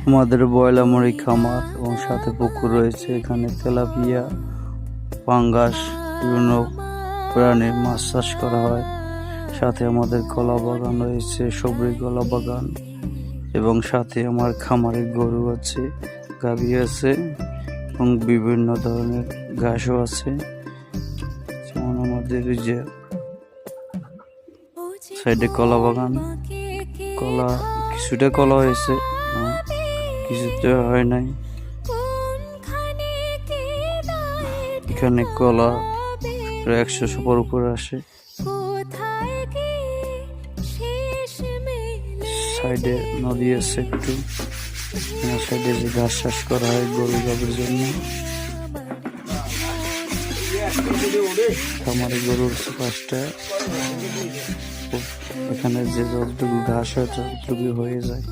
আমাদের বয়লা মুরগি খামার এবং সাথে পুকুর রয়েছে। এখানে তেলাপিয়া, পাঙ্গাস, বিভিন্ন প্রাণীর মাছ চাষ করা হয়। সাথে আমাদের কলা বাগান রয়েছে, সবরি কলা বাগান, এবং সাথে আমার খামারে গরু আছে, গাভী আছে এবং বিভিন্ন ধরনের ঘাসও আছে। যেমন আমাদের ওই যে সাইডে কলা বাগান, কলা কিছুটা কলা হয়েছে, কিছুটা হয় নাই। এখানে কলা প্রায় 100 সুপার উপরে আসে। সাইডে নদী আছে একটু, সাইডে যে ঘাস চাষ করা হয় গরু গাভীর জন্য। খামারে গরুর 5টা, এখানে যে যতটুকু ঘাস হয় ততটুকু হয়ে যায়।